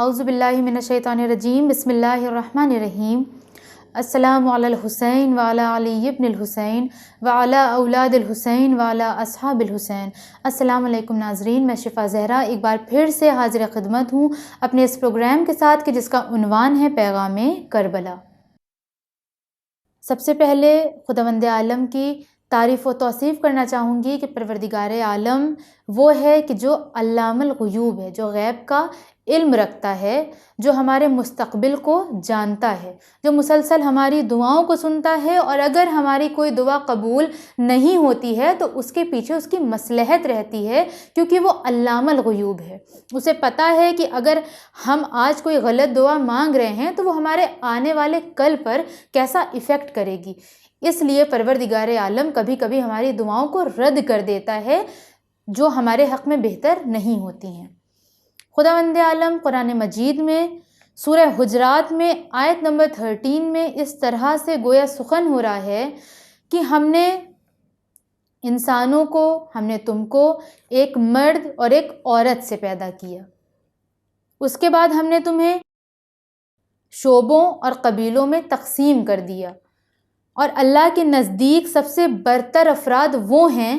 اعوذ باللہ من الشیطان الرجیم بسم اللہ الرحمن الرحیم السلام علی الحسین وعلی علی ابن الحسین وعلی اولاد الحسین وعلی اصحاب الحسین۔ السلام علیکم ناظرین، میں شفا زہرا ایک بار پھر سے حاضر خدمت ہوں اپنے اس پروگرام کے ساتھ کہ جس کا عنوان ہے پیغام کربلا۔ سب سے پہلے خداوند عالم کی تعریف و توصیف کرنا چاہوں گی کہ پروردگار عالم وہ ہے کہ جو علام الغیوب ہے، جو غیب کا علم رکھتا ہے، جو ہمارے مستقبل کو جانتا ہے، جو مسلسل ہماری دعاؤں کو سنتا ہے، اور اگر ہماری کوئی دعا قبول نہیں ہوتی ہے تو اس کے پیچھے اس کی مصلحت رہتی ہے، کیونکہ وہ علام الغیوب ہے۔ اسے پتہ ہے کہ اگر ہم آج کوئی غلط دعا مانگ رہے ہیں تو وہ ہمارے آنے والے کل پر کیسا ایفیکٹ کرے گی، اس لیے پروردگار عالم کبھی کبھی ہماری دعاؤں کو رد کر دیتا ہے جو ہمارے حق میں بہتر نہیں ہوتی ہیں۔ خداوند عالم قرآن مجید میں سورہ حجرات میں آیت نمبر 13 میں اس طرح سے گویا سخن ہو رہا ہے کہ ہم نے انسانوں کو، ہم نے تم کو ایک مرد اور ایک عورت سے پیدا کیا، اس کے بعد ہم نے تمہیں شعبوں اور قبیلوں میں تقسیم کر دیا، اور اللہ کے نزدیک سب سے برتر افراد وہ ہیں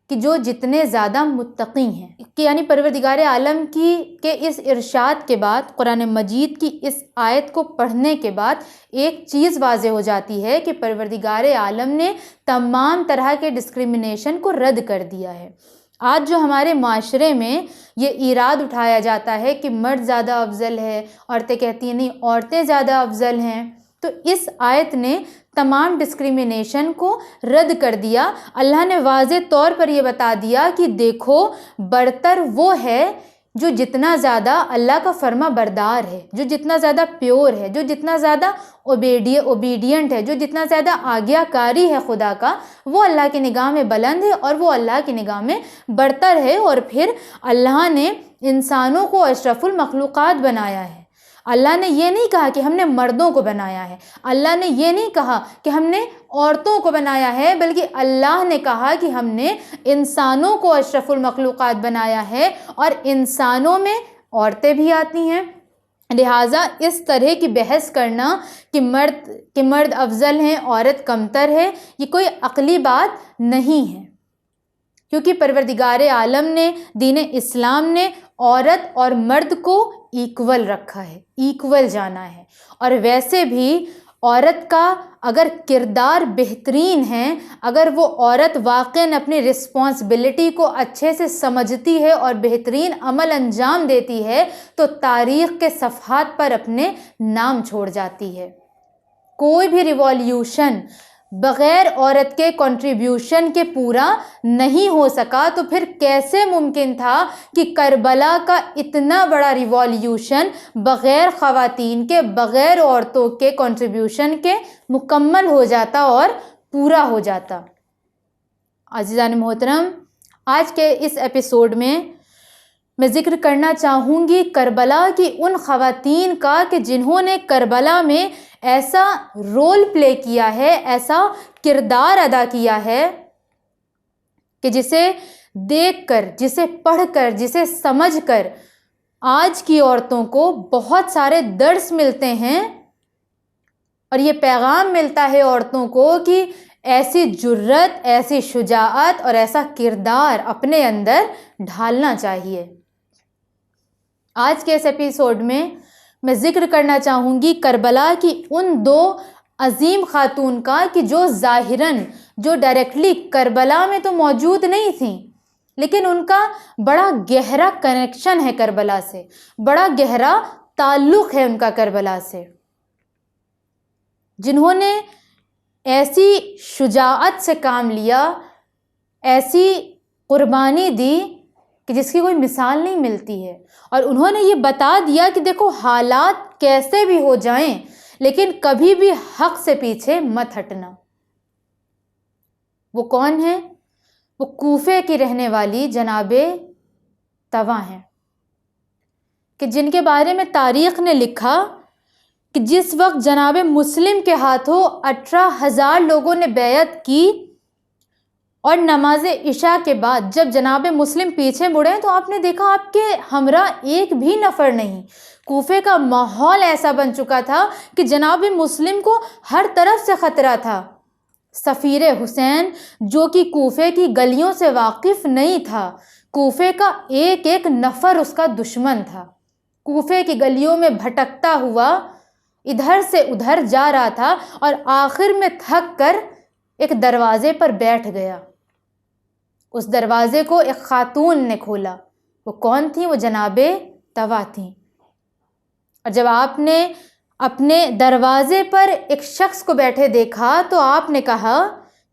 کہ جو جتنے زیادہ متقی ہیں۔ کہ یعنی پروردگار عالم کے اس ارشاد کے بعد، قرآن مجید کی اس آیت کو پڑھنے کے بعد ایک چیز واضح ہو جاتی ہے کہ پروردگار عالم نے تمام طرح کے ڈسکریمنیشن کو رد کر دیا ہے۔ آج جو ہمارے معاشرے میں یہ ایراد اٹھایا جاتا ہے کہ مرد زیادہ افضل ہے، عورتیں کہتی ہیں نہیں عورتیں زیادہ افضل ہیں، تو اس آیت نے تمام ڈسکریمنیشن کو رد کر دیا۔ اللہ نے واضح طور پر یہ بتا دیا کہ دیکھو برتر وہ ہے جو جتنا زیادہ اللہ کا فرما بردار ہے، جو جتنا زیادہ پیور ہے، جو جتنا زیادہ اوبیڈینٹ ہے، جو جتنا زیادہ آگیا کاری ہے خدا کا، وہ اللہ کی نگاہ میں بلند ہے اور وہ اللہ کی نگاہ میں برتر ہے۔ اور پھر اللہ نے انسانوں کو اشرف المخلوقات بنایا ہے۔ اللہ نے یہ نہیں کہا کہ ہم نے مردوں کو بنایا ہے، اللہ نے یہ نہیں کہا کہ ہم نے عورتوں کو بنایا ہے، بلکہ اللہ نے کہا کہ ہم نے انسانوں کو اشرف المخلوقات بنایا ہے، اور انسانوں میں عورتیں بھی آتی ہیں۔ لہٰذا اس طرح کی بحث کرنا کہ مرد افضل ہیں، عورت کمتر ہے، یہ کوئی عقلی بات نہیں ہے، کیونکہ پروردگار عالم نے، دین اسلام نے عورت اور مرد کو ایکول رکھا ہے، ایکول جانا ہے۔ اور ویسے بھی عورت کا اگر کردار بہترین ہے، اگر وہ عورت واقعاً اپنی رسپانسبلٹی کو اچھے سے سمجھتی ہے اور بہترین عمل انجام دیتی ہے تو تاریخ کے صفحات پر اپنے نام چھوڑ جاتی ہے۔ کوئی بھی ریولیوشن بغیر عورت کے کنٹریبیوشن کے پورا نہیں ہو سکا، تو پھر کیسے ممکن تھا کہ کربلا کا اتنا بڑا ریولیوشن بغیر خواتین کے، بغیر عورتوں کے کنٹریبیوشن کے مکمل ہو جاتا اور پورا ہو جاتا۔ عزیزان محترم، آج کے اس ایپیسوڈ میں ذکر کرنا چاہوں گی کربلا کی ان خواتین کا کہ جنہوں نے کربلا میں ایسا رول پلے کیا ہے، ایسا کردار ادا کیا ہے کہ جسے دیکھ کر، جسے پڑھ کر، جسے سمجھ کر آج کی عورتوں کو بہت سارے درس ملتے ہیں، اور یہ پیغام ملتا ہے عورتوں کو کہ ایسی جرت، ایسی شجاعت اور ایسا کردار اپنے اندر ڈھالنا چاہیے۔ آج کے اس ایپیسوڈ میں ذکر کرنا چاہوں گی کربلا کی ان دو عظیم خاتون کا کہ جو ظاہراً، جو ڈائریکٹلی کربلا میں تو موجود نہیں تھیں، لیکن ان کا بڑا گہرا کنیکشن ہے کربلا سے، بڑا گہرا تعلق ہے ان کا کربلا سے، جنہوں نے ایسی شجاعت سے کام لیا، ایسی قربانی دی کہ جس کی کوئی مثال نہیں ملتی ہے، اور انہوں نے یہ بتا دیا کہ دیکھو حالات کیسے بھی ہو جائیں لیکن کبھی بھی حق سے پیچھے مت ہٹنا۔ وہ کون ہیں؟ وہ کوفے کی رہنے والی جناب طوع ہیں، کہ جن کے بارے میں تاریخ نے لکھا کہ جس وقت جناب مسلم کے ہاتھوں 18,000 لوگوں نے بیعت کی، اور نماز عشاء کے بعد جب جناب مسلم پیچھے مڑے تو آپ نے دیکھا آپ کے ہمراہ ایک بھی نفر نہیں، کوفے کا ماحول ایسا بن چکا تھا کہ جناب مسلم کو ہر طرف سے خطرہ تھا۔ سفیر حسین جو کہ کوفے کی گلیوں سے واقف نہیں تھا، کوفے کا ایک ایک نفر اس کا دشمن تھا، کوفے کی گلیوں میں بھٹکتا ہوا ادھر سے ادھر جا رہا تھا اور آخر میں تھک کر ایک دروازے پر بیٹھ گیا۔ اس دروازے کو ایک خاتون نے کھولا۔ وہ کون تھی؟ وہ جناب طویٰ تھیں۔ اور جب آپ نے اپنے دروازے پر ایک شخص کو بیٹھے دیکھا تو آپ نے کہا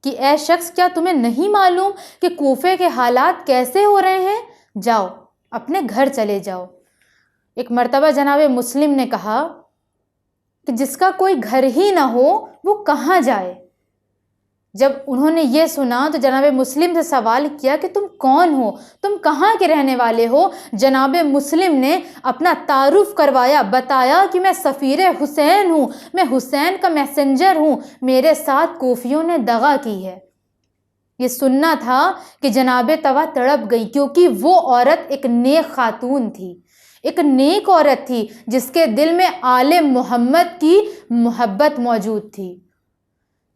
کہ اے شخص، کیا تمہیں نہیں معلوم کہ کوفے کے حالات کیسے ہو رہے ہیں؟ جاؤ اپنے گھر چلے جاؤ۔ ایک مرتبہ جناب مسلم نے کہا کہ جس کا کوئی گھر ہی نہ ہو وہ کہاں جائے؟ جب انہوں نے یہ سنا تو جناب مسلم سے سوال کیا کہ تم کون ہو، تم کہاں کے رہنے والے ہو؟ جناب مسلم نے اپنا تعارف کروایا، بتایا کہ میں سفیر حسین ہوں، میں حسین کا میسنجر ہوں، میرے ساتھ کوفیوں نے دغا کی ہے۔ یہ سننا تھا کہ جناب طویٰ تڑپ گئی، کیونکہ وہ عورت ایک نیک خاتون تھی، ایک نیک عورت تھی جس کے دل میں آل محمد کی محبت موجود تھی۔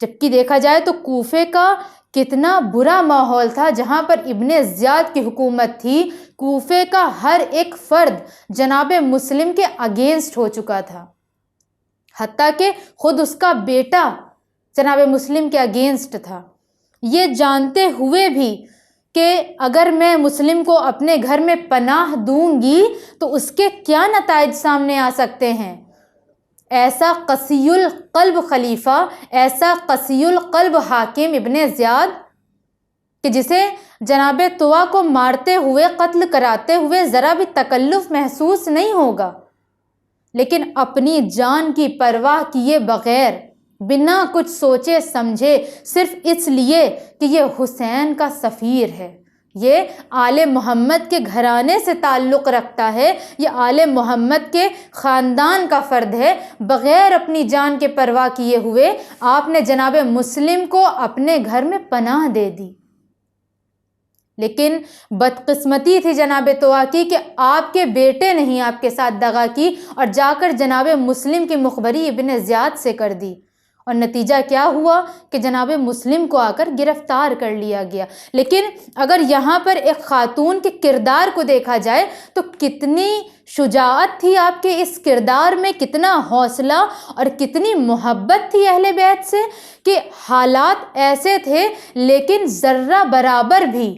جبکہ دیکھا جائے تو کوفے کا کتنا برا ماحول تھا، جہاں پر ابن زیاد کی حکومت تھی، کوفے کا ہر ایک فرد جناب مسلم کے اگینسٹ ہو چکا تھا، حتیٰ کہ خود اس کا بیٹا جناب مسلم کے اگینسٹ تھا۔ یہ جانتے ہوئے بھی کہ اگر میں مسلم کو اپنے گھر میں پناہ دوں گی تو اس کے کیا نتائج سامنے آ سکتے ہیں، ایسا قسی القلب خلیفہ، ایسا قسی القلب حاکم ابن زیاد کہ جسے جناب طویٰ کو مارتے ہوئے، قتل کراتے ہوئے ذرا بھی تکلف محسوس نہیں ہوگا، لیکن اپنی جان کی پرواہ کیے بغیر، بنا کچھ سوچے سمجھے، صرف اس لیے کہ یہ حسین کا سفیر ہے، یہ آل محمد کے گھرانے سے تعلق رکھتا ہے، یہ آل محمد کے خاندان کا فرد ہے، بغیر اپنی جان کے پرواہ کیے ہوئے آپ نے جناب مسلم کو اپنے گھر میں پناہ دے دی۔ لیکن بدقسمتی تھی جناب طویٰ کی کہ آپ کے بیٹے نے ہی آپ کے ساتھ دغا کی اور جا کر جناب مسلم کی مخبری ابن زیاد سے کر دی، اور نتیجہ کیا ہوا کہ جناب مسلم کو آ کر گرفتار کر لیا گیا۔ لیکن اگر یہاں پر ایک خاتون کے کردار کو دیکھا جائے تو کتنی شجاعت تھی آپ کے اس کردار میں، کتنا حوصلہ اور کتنی محبت تھی اہل بیت سے، کہ حالات ایسے تھے لیکن ذرہ برابر بھی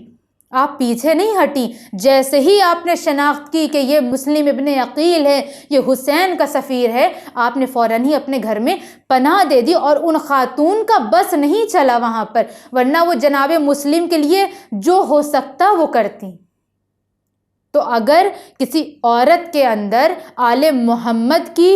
آپ پیچھے نہیں ہٹی۔ جیسے ہی آپ نے شناخت کی کہ یہ مسلم ابن عقیل ہے، یہ حسین کا سفیر ہے، آپ نے فوراً ہی اپنے گھر میں پناہ دے دی، اور ان خاتون کا بس نہیں چلا وہاں پر، ورنہ وہ جناب مسلم کے لیے جو ہو سکتا وہ کرتی۔ تو اگر کسی عورت کے اندر آل محمد کی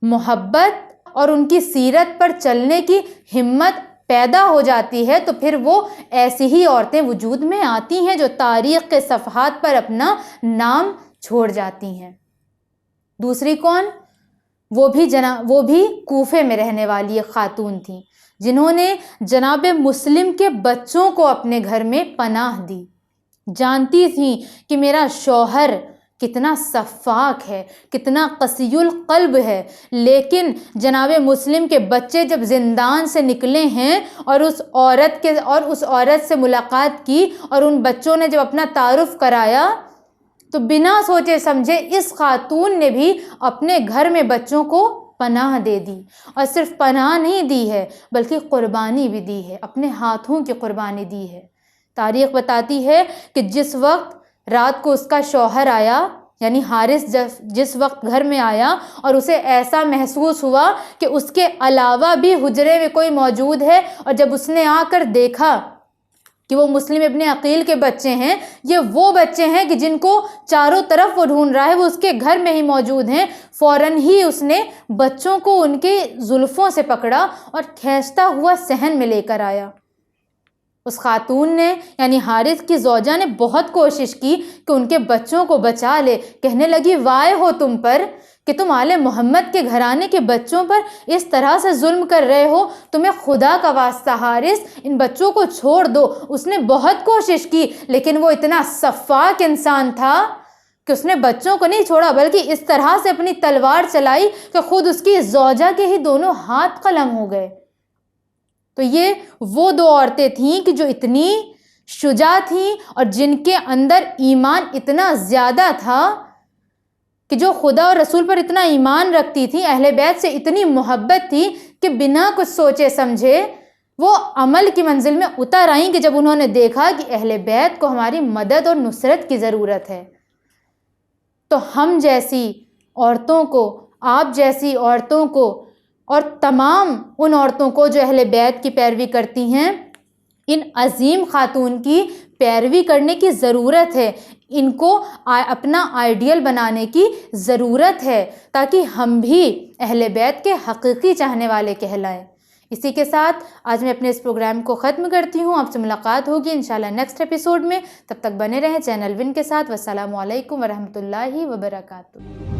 محبت اور ان کی سیرت پر چلنے کی ہمت پیدا ہو جاتی ہے تو پھر وہ ایسی ہی عورتیں وجود میں آتی ہیں جو تاریخ کے صفحات پر اپنا نام چھوڑ جاتی ہیں۔ دوسری کون؟ وہ بھی کوفے میں رہنے والی ایک خاتون تھیں جنہوں نے جناب مسلم کے بچوں کو اپنے گھر میں پناہ دی۔ جانتی تھیں کہ میرا شوہر کتنا صفاک ہے، کتنا قسی القلب ہے، لیکن جناب مسلم کے بچے جب زندان سے نکلے ہیں اور اس عورت سے ملاقات کی اور ان بچوں نے جب اپنا تعارف کرایا تو بنا سوچے سمجھے اس خاتون نے بھی اپنے گھر میں بچوں کو پناہ دے دی، اور صرف پناہ نہیں دی ہے بلکہ قربانی بھی دی ہے، اپنے ہاتھوں کی قربانی دی ہے۔ تاریخ بتاتی ہے کہ جس وقت رات کو اس کا شوہر آیا، یعنی حارث جس وقت گھر میں آیا اور اسے ایسا محسوس ہوا کہ اس کے علاوہ بھی حجرے میں کوئی موجود ہے، اور جب اس نے آ کر دیکھا کہ وہ مسلم ابن عقیل کے بچے ہیں، یہ وہ بچے ہیں کہ جن کو چاروں طرف وہ ڈھونڈ رہا ہے، وہ اس کے گھر میں ہی موجود ہیں، فوراً ہی اس نے بچوں کو ان کے زلفوں سے پکڑا اور کھینچتا ہوا صحن میں لے کر آیا۔ اس خاتون نے یعنی حارث کی زوجہ نے بہت کوشش کی کہ ان کے بچوں کو بچا لے، کہنے لگی وائے ہو تم پر کہ تم آل محمد کے گھرانے کے بچوں پر اس طرح سے ظلم کر رہے ہو، تمہیں خدا کا واسطہ حارث ان بچوں کو چھوڑ دو۔ اس نے بہت کوشش کی لیکن وہ اتنا صفاک انسان تھا کہ اس نے بچوں کو نہیں چھوڑا بلکہ اس طرح سے اپنی تلوار چلائی کہ خود اس کی زوجہ کے ہی دونوں ہاتھ قلم ہو گئے۔ تو یہ وہ دو عورتیں تھیں کہ جو اتنی شجاع تھیں اور جن کے اندر ایمان اتنا زیادہ تھا کہ جو خدا اور رسول پر اتنا ایمان رکھتی تھیں، اہل بیت سے اتنی محبت تھی کہ بنا کچھ سوچے سمجھے وہ عمل کی منزل میں اتر آئیں کہ جب انہوں نے دیکھا کہ اہل بیت کو ہماری مدد اور نصرت کی ضرورت ہے۔ تو ہم جیسی عورتوں کو، آپ جیسی عورتوں کو اور تمام ان عورتوں کو جو اہل بیت کی پیروی کرتی ہیں، ان عظیم خاتون کی پیروی کرنے کی ضرورت ہے، ان کو اپنا آئیڈیل بنانے کی ضرورت ہے تاکہ ہم بھی اہل بیت کے حقیقی چاہنے والے کہلائیں۔ اسی کے ساتھ آج میں اپنے اس پروگرام کو ختم کرتی ہوں۔ آپ سے ملاقات ہوگی انشاءاللہ نیکسٹ ایپیسوڈ میں، تب تک بنے رہیں چینل ون کے ساتھ۔ والسلام علیکم ورحمۃ اللہ وبرکاتہ۔